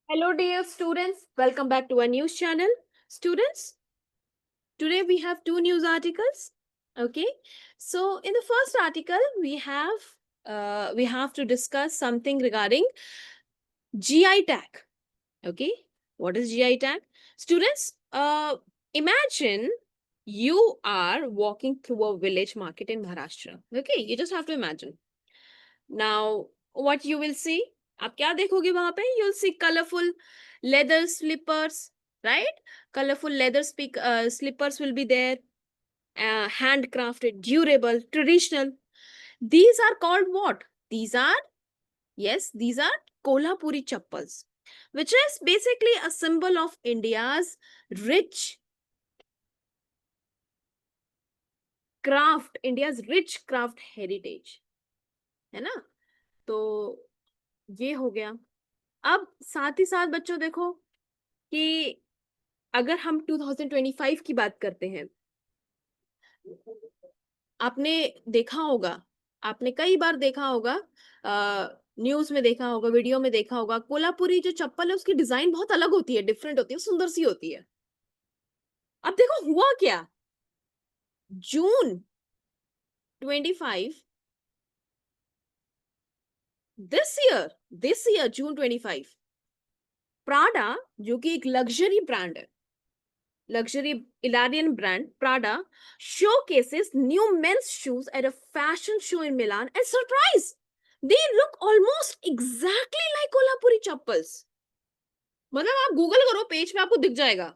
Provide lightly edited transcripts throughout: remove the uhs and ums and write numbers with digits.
Hello, dear students. Welcome back to our news channel. Students, today we have two news articles. Okay, so in the first article, we have to discuss something regarding GI tag. Okay, what is GI tag? Students, imagine you are walking through a village market in Maharashtra. Okay, you just have to imagine. Now, what you will see? आप क्या देखोगे वहां पे? You'll see colorful leather slippers, right? Colorful leather slippers will be there. Handcrafted, durable, traditional. These are called what? These are, yes, these are Kolhapuri chappals, which is basically a symbol of India's rich India's rich craft heritage. है ना? तो ये हो गया. अब साथ ही साथ बच्चों देखो कि अगर हम 2025 की बात करते हैं, आपने देखा होगा, आपने कई बार देखा होगा, न्यूज में देखा होगा, वीडियो में देखा होगा, कोल्हापुरी जो चप्पल है उसकी डिजाइन बहुत अलग होती है, डिफरेंट होती है, सुंदर सी होती है. अब देखो हुआ क्या. जून 25, दिस ईयर जून 25, प्राडा, जो कि एक लग्जरी ब्रांड है, luxury Italian brand Prada showcases new men's shoes at a fashion show in Milan, and surprise, they look almost exactly like Kolhapuri chappals. मतलब आप गूगल करो, पेज पे आपको दिख जाएगा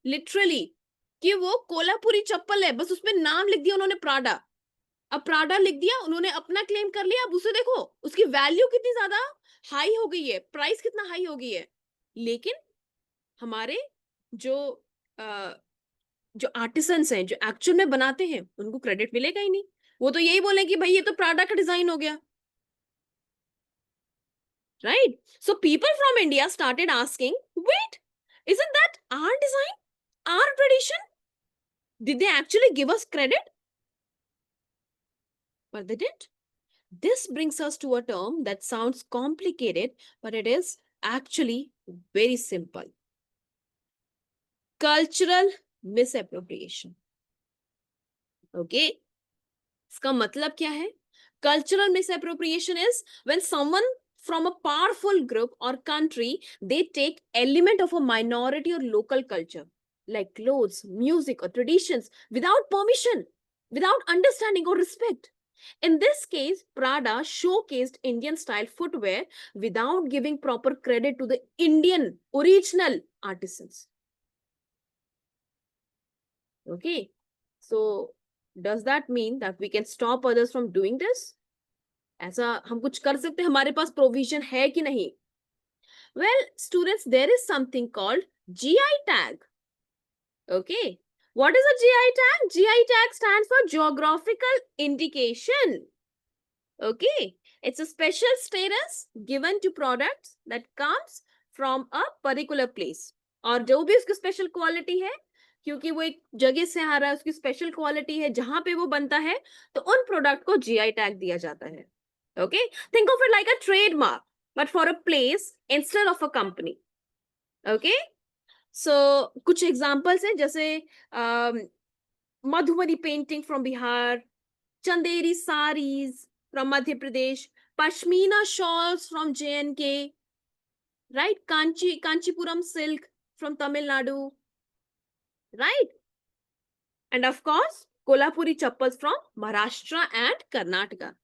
लिटरली कि वो कोल्हापुरी चप्पल है, बस उसमें नाम लिख दिया उन्होंने प्राडा. अब प्राडा लिख दिया, उन्होंने अपना क्लेम कर लिया. अब उसे देखो, उसकी वैल्यू कितनी ज्यादा हाई हो गई है, प्राइस कितना हाई हो गई है. लेकिन हमारे जो जो आर्टिसंस हैं, जो एक्चुअल में बनाते हैं, उनको क्रेडिट मिलेगा ही नहीं. वो तो यही बोले कि भाई ये तो प्राडा का डिजाइन हो गया. Right? So people from India started asking, wait, isn't that our design, our tradition? Did they actually give us credit? But they didn't. This brings us to a term that sounds complicated, but it is actually very simple: cultural misappropriation. Okay, इसका मतलब क्या है? Cultural misappropriation is when someone from a powerful group or country, they take element of a minority or local culture like clothes, music or traditions without permission, without understanding or respect. In this case, Prada showcased Indian style footwear without giving proper credit to the Indian original artisans. Okay, so does that mean that we can stop others from doing this? ऐसा हम कुछ कर सकते हैं? हमारे पास provision है कि नहीं? Well, students, there is something called GI tag. Okay, what is a GI tag? GI tag stands for geographical indication. Okay, it's a special status given to products that comes from a particular place. और जो भी उसकी special quality है, क्योंकि वो एक जगह से आ रहा है, उसकी स्पेशल क्वालिटी है, जहां पे वो बनता है, तो उन प्रोडक्ट को जीआई टैग दिया जाता है. Okay, think of it like a trademark, but for a place instead of a company. Okay, so कुछ examples हैं, जैसे Madhubani painting from Bihar, Chanderi sarees from Madhya Pradesh, pashmina shawls from J&K, right? Kanchipuram silk from Tamil Nadu, right? And of course, Kolhapuri chappals from Maharashtra and Karnataka.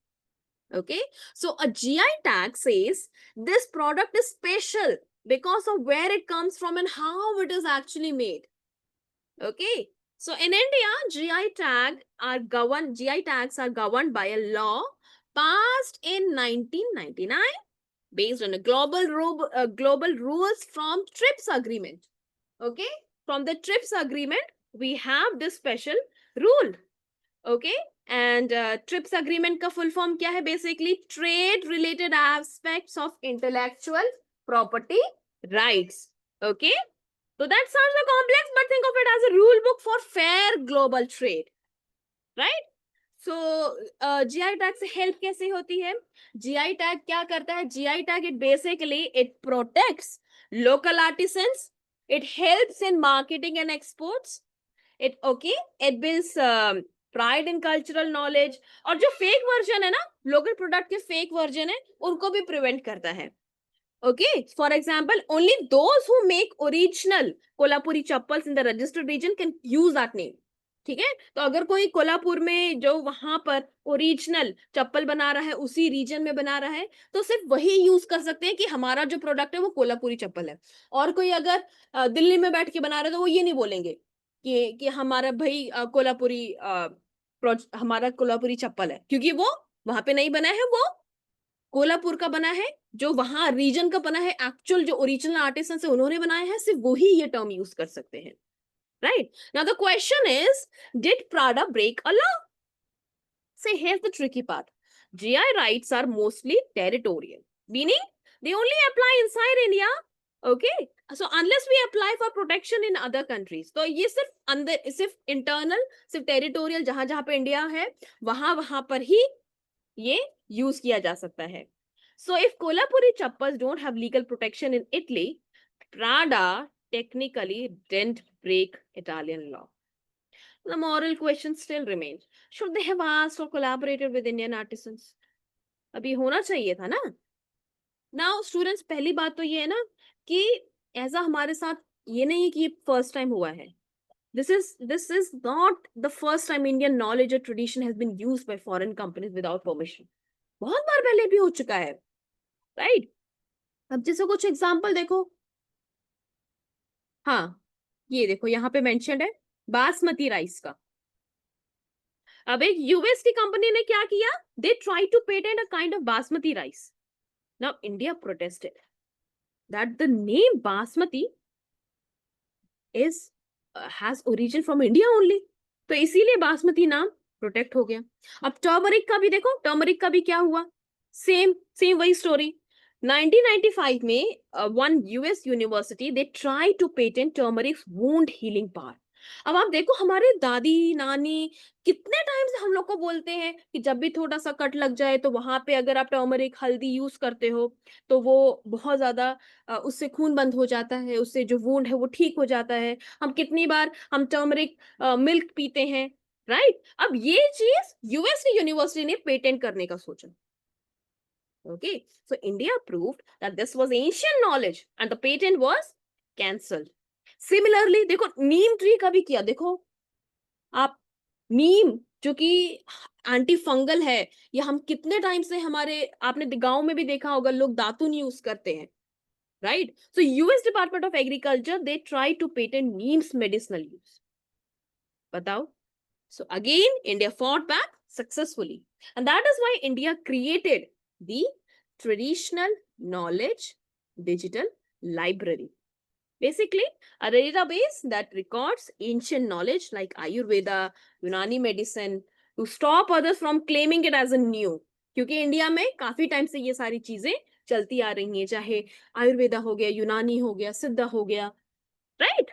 Okay, so a GI tag says this product is special because of where it comes from and how it is actually made. Okay, so in India, GI tags are governed by a law passed in 1999 based on a global rules from TRIPS agreement. Okay, from the TRIPS agreement, we have this special rule. Okay, and TRIPS agreement का full form क्या है? Basically, trade related aspects of intellectual property rights. Okay, so that sounds so complex, but think of it as a rule book for fair global trade, right? So GI tag से help कैसे होती है? GI tag क्या करता है? GI tag it basically it protects local artisans, it helps in marketing and exports, it builds pride in cultural knowledge, और जो fake version है ना, लोकल प्रोडक्ट के फेक वर्जन है, उनको भी प्रिवेंट करता है. Okay, for example, only those who make original Kolhapuri chappals in the registered region can use that name. ठीक है, तो अगर कोई कोल्हापुर में जो वहां पर ओरिजिनल चप्पल बना रहा है, उसी रीजन में बना रहा है, तो सिर्फ वही यूज कर सकते हैं कि हमारा जो प्रोडक्ट है वो कोल्हापुरी चप्पल है. और कोई अगर दिल्ली में बैठ के बना रहा है तो वो ये नहीं बोलेंगे कि हमारा भाई हमारा कोल्हापुरी चप्पल है, क्योंकि वो वहां पे नहीं बना है, वो कोल्हापुर का बना है, जो वहां रीजन का बना है, एक्चुअल जो ओरिजिनल आर्टिसन से उन्होंने बनाया है, सिर्फ वही ये टर्म यूज कर सकते हैं. Right, now the question is, did Prada break a law? Say, here's the tricky part. GI rights are mostly territorial, meaning they only apply inside India. Okay, so unless we apply for protection in other countries, तो ये सिर्फ अंदर, सिर्फ internal, सिर्फ territorial, जहां जहां पे India है वहां वहां पर ही ये यूज किया जा सकता है. So if Kolhapuri chappals don't have legal protection in Italy, Prada technically didn't break Italian law. The moral question still remains. Should they have asked or collaborated with Indian artisans? अभी होना चाहिए था ना. Now students, पहली बात तो ये है ना कि ऐसा हमारे साथ ये नहीं है कि ये फर्स्ट टाइम हुआ है. This is not the first time Indian knowledge or tradition has been used by foreign companies without permission. बहुत बार पहले भी हो चुका है. राइट, अब जैसे कुछ एग्जाम्पल देखो. हाँ, ये देखो यहाँ पे मेंशन है बासमती राइस का. अब एक यूएस की कंपनी ने क्या किया? They try to patent a kind of basmati rice. Now India protested that the name basmati is has origin from India only, तो इसीलिए बासमती नाम प्रोटेक्ट हो गया. अब टर्मरिक का भी देखो, टर्मरिक का भी क्या हुआ? सेम सेम वही स्टोरी. 1995 में one US university they try to patent turmeric wound healing power. अब आप देखो, हमारे दादी नानी कितने टाइम से हम लोग को बोलते हैं कि जब भी थोड़ा सा कट लग जाए तो वहां पे अगर आप टर्मरिक हल्दी यूज करते हो तो वो बहुत ज्यादा उससे खून बंद हो जाता है, उससे जो वुंड है वो ठीक हो जाता है. हम कितनी बार हम टर्मरिक मिल्क पीते हैं. राइट, अब ये चीज यूएस की यूनिवर्सिटी ने पेटेंट करने का सोचा. Okay, so India proved that this was ancient knowledge and the patent was cancelled. Similarly, देखो नीम ट्री का भी किया. देखो आप, नीम जो कि एंटी फंगल है, ये हम कितने टाइम से हमारे, आपने गांव में भी देखा होगा, लोग दातुन यूज करते हैं. Right, so US department of agriculture they try to patent neem's medicinal use. बताओ. So again, India fought back successfully. And that is why India created the Traditional Knowledge Digital Library. Basically, a database that records ancient knowledge like Ayurveda, Unani medicine, to stop others from claiming it as a new. क्योंकि India में काफी time से ये सारी चीजें चलती आ रही हैं, चाहे आयुर्वेदा हो गया, यूनानी हो गया, सिद्धा हो गया. राइट,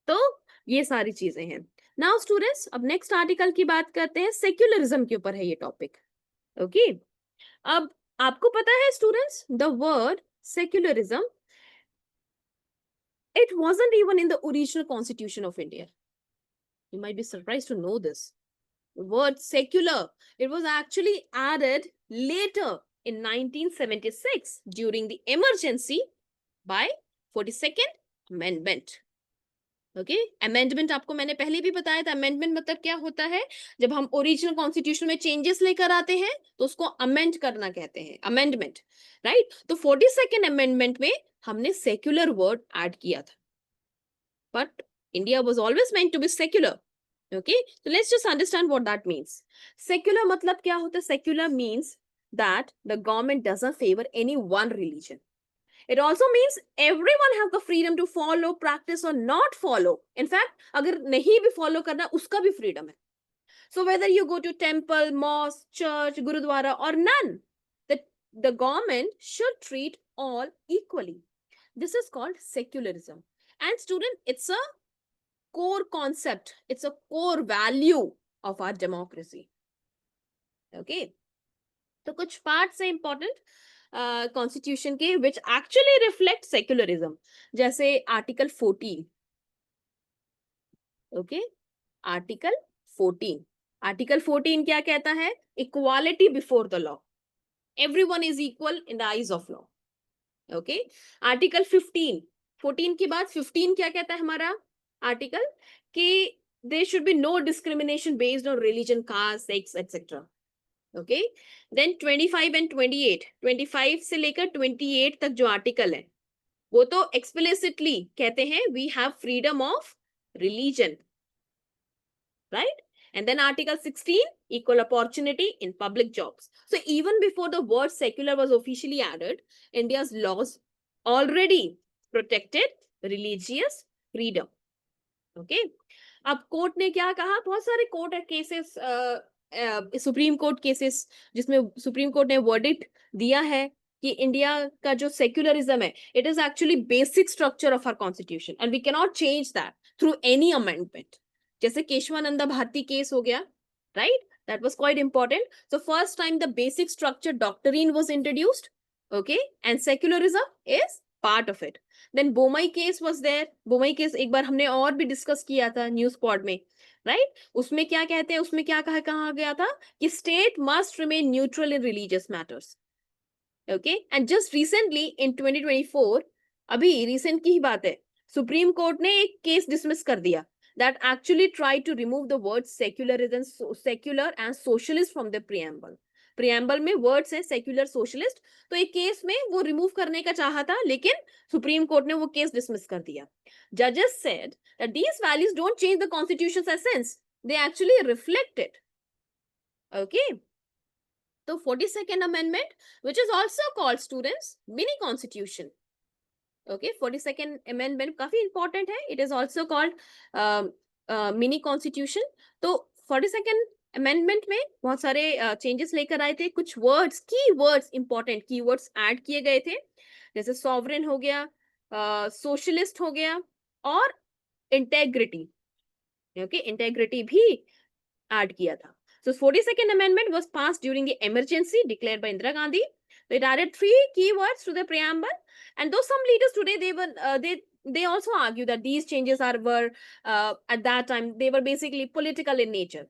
तो ये सारी चीजें हैं. नाउ स्टूडेंट्स, अब नेक्स्ट आर्टिकल की बात करते हैं. सेक्युलरिज्म के ऊपर है ये टॉपिक. ओके, अब आपको पता है students, the word secularism, it wasn't even in the original constitution of India. You might be surprised to know this. The word secular, it was actually added later in 1976 during the emergency by 42nd Amendment. Okay, amendment आपको मैंने पहले भी बताया था. Amendment मतलब क्या होता है? जब हम ओरिजिनल कॉन्स्टिट्यूशन में चेंजेस लेकर आते हैं तो उसको अमेंड करना कहते हैं, अमेंडमेंट. राइट, तो 42nd अमेंडमेंट में हमने सेक्युलर वर्ड ऐड किया था. But India was always meant to be secular. Okay, तो let's just understand what that means. Secular मतलब क्या होता है? Secular means that the government doesn't favour any one religion. It also means everyone has the freedom to follow, practice or not follow. In fact, अगर नहीं भी follow करना, उसका भी freedom है. So whether you go to temple, mosque, church, gurudwara or none, the government should treat all equally. This is called secularism. And student, it's a core concept. It's a core value of our democracy. Okay तो कुछ parts है important constitution के which actually reflect secularism, जैसे article 14। Okay article 14, article 14 क्या कहता है? Equality before the law, everyone is equal in the eyes of law. Okay article 15, 14 के बाद 15 क्या कहता है हमारा आर्टिकल? कि there should be no discrimination based on religion, caste, sex etcetera. Okay then 25 and 28, 25 से लेकर 28 तक जो आर्टिकल है वो तो एक्सप्लिसिटली कहते हैं we have freedom of religion, right? And then Article 16, equal opportunity in public jobs. So even before the word secular was officially added, India's laws already protected religious freedom. Okay? अब court ने क्या कहा? बहुत सारे court cases, supreme court cases जिसमें supreme court ने verdict दिया है कि इंडिया का जो सेक्युलरिज्म है it is actually basic structure of our constitution and we can not change that through any amendment. जैसे केशवानंदा भारती केस हो गया, right? That was quite important. So first time the basic structure doctrine was introduced, okay, and secularism is part of it. Then Bommai case was there, Bommai case एक बार हमने और भी discuss किया था न्यूज पॉड में, राइट? उसमें क्या कहते हैं, उसमें क्या कहा गया था कि state must remain neutral in religious matters. Okay and just recently in 2024, अभी रिसेंट की ही बात है, सुप्रीम कोर्ट ने एक केस डिसमिस कर दिया that actually tried to remove the words secular and socialist from the preamble. preamble में words है secular, socialist, तो एक केस में वो रिमूव करने का चाहा था लेकिन सुप्रीम कोर्ट ने वो केस डिसमिस कर दिया। Judges said that these values don't change the constitution's essence, they actually reflect it. Okay, so 42nd amendment, which is also called students mini constitution. Okay 42nd amendment काफी important है, it is also called mini constitution. तो 42nd amendment में बहुत सारे changes लेकर आए थे, कुछ वर्ड्स, की वर्ड्स, इंपॉर्टेंट की वर्ड्स ऐड किए गए थे, जैसे सॉवरेन हो गया, सोशलिस्ट हो गया और इंटेग्रिटी। ओके इंटेग्रिटी भी ऐड किया था। So 42nd amendment was passed during the emergency declared by Indira Gandhi. It added 3 keywords to the preamble, and though some leaders today they also argue that these changes were at that time they were basically political in nature.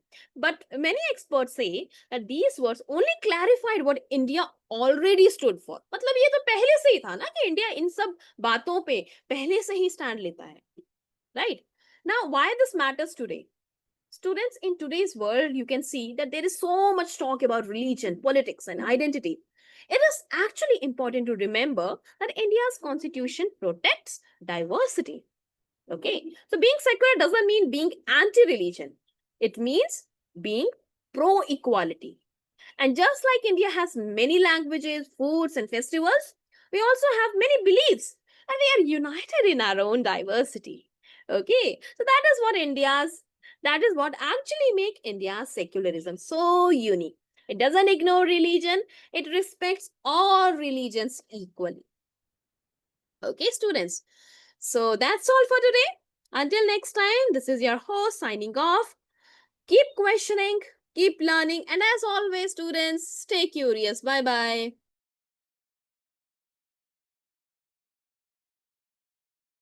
But many experts say that these words only clarified what India already stood for. मतलब ये तो पहले से ही था ना कि India in सब बातों पे पहले से ही स्टैंड लेता है, right? Now why this matters today? Students, in today's world, you can see that there is so much talk about religion, politics, and identity. It is actually important to remember that India's constitution protects diversity. Okay, so being secular doesn't mean being anti-religion. It means being pro-equality. And just like India has many languages, foods, and festivals, we also have many beliefs, and we are united in our own diversity. Okay, so that is what actually make India's secularism so unique. It doesn't ignore religion, it respects all religions equally. Okay, students. So that's all for today. Until next time, this is your host signing off. Keep questioning, keep learning, and as always, students, stay curious. Bye-bye.